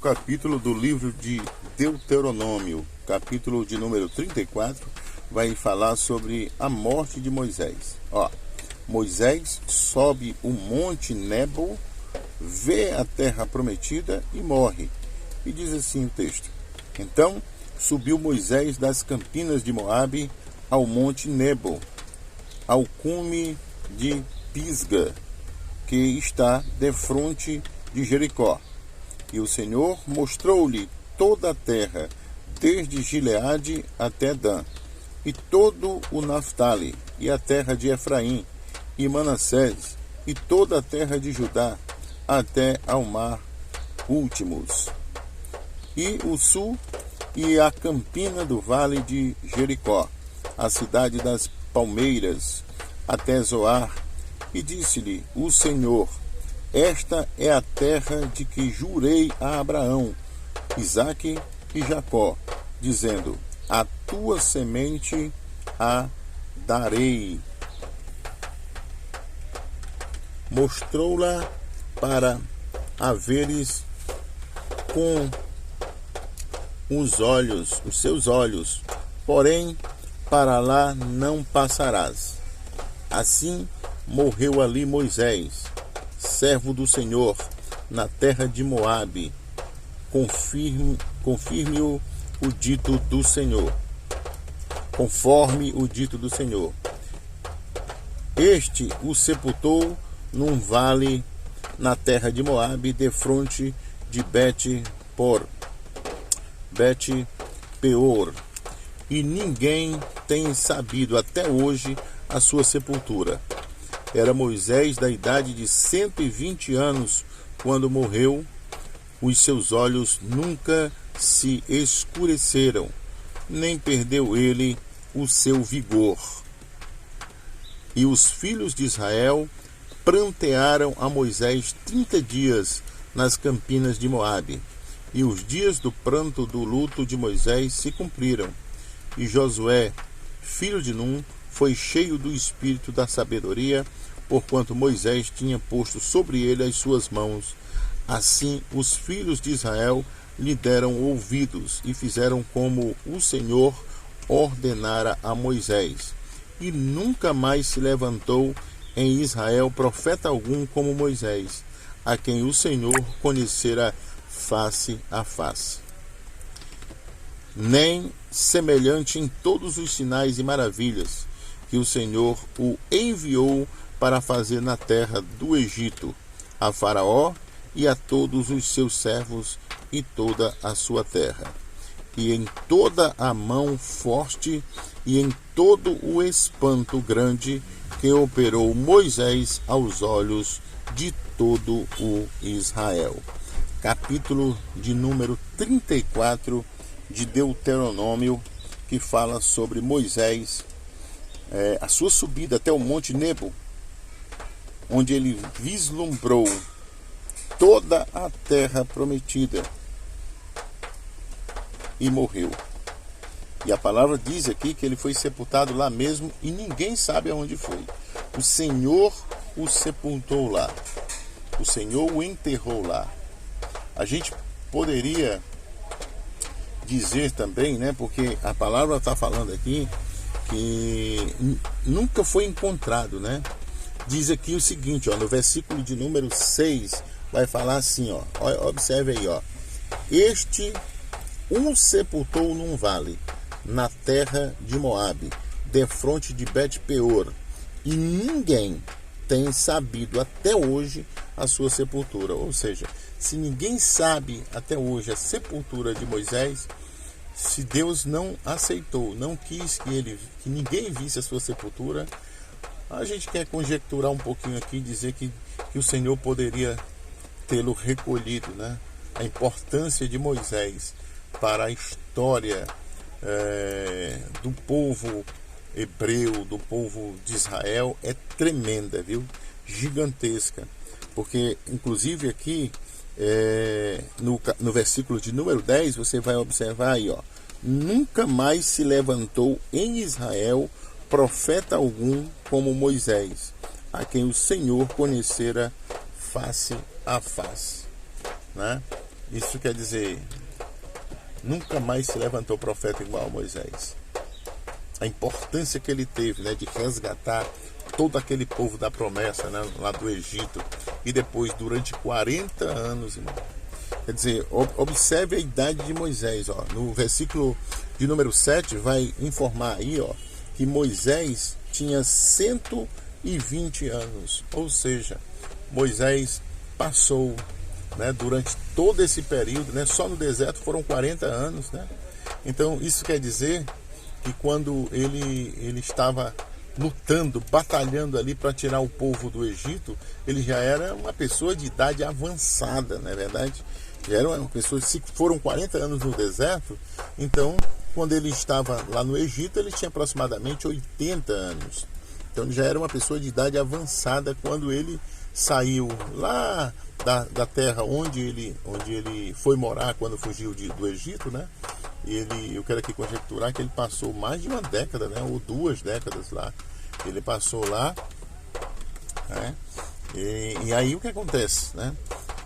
capítulo do livro de Deuteronômio, capítulo de número 34, vai falar sobre a morte de Moisés. Moisés sobe o monte Nebo, vê a terra prometida e morre. E diz assim o texto: Então subiu Moisés das campinas de Moabe ao monte Nebo, ao cume de Pisga, que está defronte de Jericó. E o Senhor mostrou-lhe toda a terra, desde Gileade até Dan, e todo o Naftali, e a terra de Efraim, e Manassés, e toda a terra de Judá, até ao mar últimos, e o sul, e a campina do vale de Jericó, a cidade das palmeiras, até Zoar. E disse-lhe o Senhor: Esta é a terra de que jurei a Abraão, Isaque e Jacó, dizendo: A tua semente a darei. Mostrou-la para a veres com os seus olhos, porém para lá não passarás. Assim morreu ali Moisés, servo do Senhor, na terra de Moabe, conforme o dito do Senhor. Este o sepultou num vale na terra de Moabe, defronte de Bet-peor, e ninguém tem sabido até hoje a sua sepultura. Era Moisés da idade de 120 anos quando morreu. Os seus olhos nunca se escureceram, nem perdeu ele o seu vigor. E os filhos de Israel prantearam a Moisés 30 dias nas campinas de Moabe. E os dias do pranto do luto de Moisés se cumpriram. E Josué, filho de Num, foi cheio do espírito da sabedoria, porquanto Moisés tinha posto sobre ele as suas mãos. Assim os filhos de Israel lhe deram ouvidos e fizeram como o Senhor ordenara a Moisés. E nunca mais se levantou em Israel profeta algum como Moisés, a quem o Senhor conhecera face a face. Nem semelhante em todos os sinais e maravilhas que o Senhor o enviou para fazer na terra do Egito, a Faraó e a todos os seus servos e toda a sua terra, e em toda a mão forte e em todo o espanto grande que operou Moisés aos olhos de todo o Israel. Capítulo de número 34 de Deuteronômio, que fala sobre Moisés, a sua subida até o monte Nebo, onde ele vislumbrou toda a terra prometida e morreu. E a palavra diz aqui que ele foi sepultado lá mesmo e ninguém sabe aonde foi. O Senhor o sepultou lá. O Senhor o enterrou lá. A gente poderia dizer também, porque a palavra está falando aqui que nunca foi encontrado, Diz aqui o seguinte, no versículo de número 6, vai falar assim, observe aí, Este o sepultou num vale, na terra de Moabe, defronte de Bet-peor, e ninguém tem sabido até hoje a sua sepultura. Ou seja, se ninguém sabe até hoje a sepultura de Moisés, se Deus não aceitou, não quis que ninguém visse a sua sepultura, a gente quer conjecturar um pouquinho aqui e dizer que o Senhor poderia tê-lo recolhido, A importância de Moisés para a história do povo hebreu, do povo de Israel, é tremenda, gigantesca, porque inclusive aqui no versículo de número 10 você vai observar aí, nunca mais se levantou em Israel profeta algum como Moisés, a quem o Senhor conhecera face a face, Isso quer dizer, nunca mais se levantou profeta igual a Moisés. A importância que ele teve, né, de resgatar todo aquele povo da promessa, né, lá do Egito, e depois durante 40 anos, irmão. Quer dizer, observe a idade de Moisés, ó. No versículo de número 7 vai informar aí, ó, que Moisés tinha 120 anos, ou seja, Moisés passou, né, durante todo esse período, né, só no deserto foram 40 anos, né? Então isso quer dizer que quando ele estava lutando, batalhando ali para tirar o povo do Egito, ele já era uma pessoa de idade avançada, não é verdade? Já era uma pessoa, se foram 40 anos no deserto, então quando ele estava lá no Egito, ele tinha aproximadamente 80 anos. Então ele já era uma pessoa de idade avançada quando ele saiu lá da terra onde ele foi morar quando fugiu do Egito, né? Eu quero aqui conjecturar que ele passou mais de uma década, né? Ou 2 décadas lá. Ele passou lá, né? E aí o que acontece, né?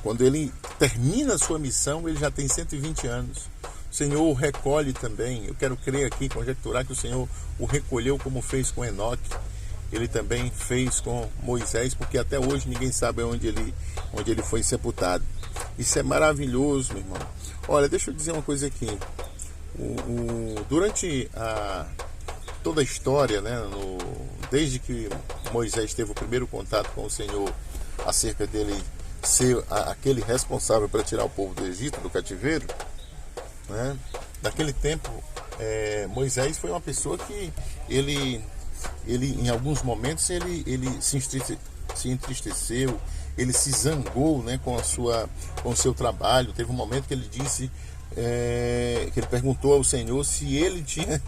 Quando ele termina a sua missão, ele já tem 120 anos. O Senhor o recolhe também. Eu quero crer aqui, conjecturar que o Senhor o recolheu como fez com Enoque. Ele também fez com Moisés, porque até hoje ninguém sabe onde ele foi sepultado. Isso é maravilhoso, meu irmão. Olha, deixa eu dizer uma coisa aqui. Durante toda a história, né, desde que Moisés teve o primeiro contato com o Senhor, acerca dele ser aquele responsável para tirar o povo do Egito, do cativeiro, né, naquele tempo, Moisés foi uma pessoa que ele em alguns momentos ele se entristeceu, ele se zangou, né, com o seu trabalho. Teve um momento que ele disse, que ele perguntou ao Senhor se ele tinha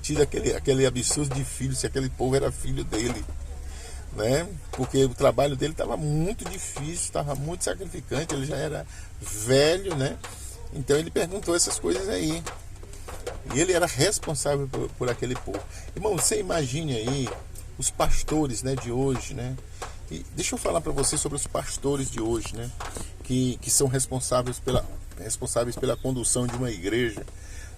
tido aquele absurdo de filho, se aquele povo era filho dele, né? Porque o trabalho dele estava muito difícil, estava muito sacrificante, ele já era velho, né? Então ele perguntou essas coisas aí. E ele era responsável por aquele povo. Irmão, você imagine aí os pastores, né, de hoje, né? E deixa eu falar para você sobre os pastores de hoje, né? Que são responsáveis pela condução de uma igreja,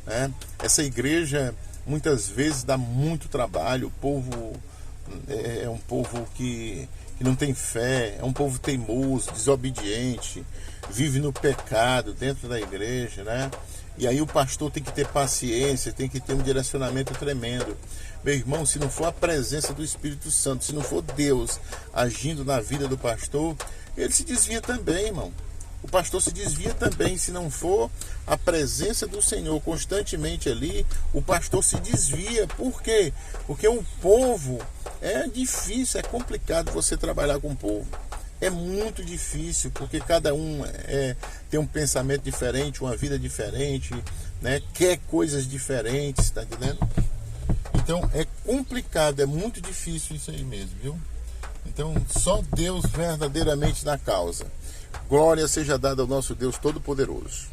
né? Essa igreja muitas vezes dá muito trabalho. O povo é um povo que não tem fé, é um povo teimoso, desobediente, vive no pecado dentro da igreja, né? E aí o pastor tem que ter paciência, tem que ter um direcionamento tremendo. Meu irmão, se não for a presença do Espírito Santo, se não for Deus agindo na vida do pastor, ele se desvia também, irmão. O pastor se desvia também. Se não for a presença do Senhor constantemente ali, o pastor se desvia. Por quê? Porque o povo é difícil, é complicado você trabalhar com o povo. É muito difícil, porque cada um tem um pensamento diferente, uma vida diferente, né? Quer coisas diferentes, tá entendendo? Então é complicado, é muito difícil isso aí mesmo, viu? Então só Deus verdadeiramente na causa. Glória seja dada ao nosso Deus Todo-Poderoso.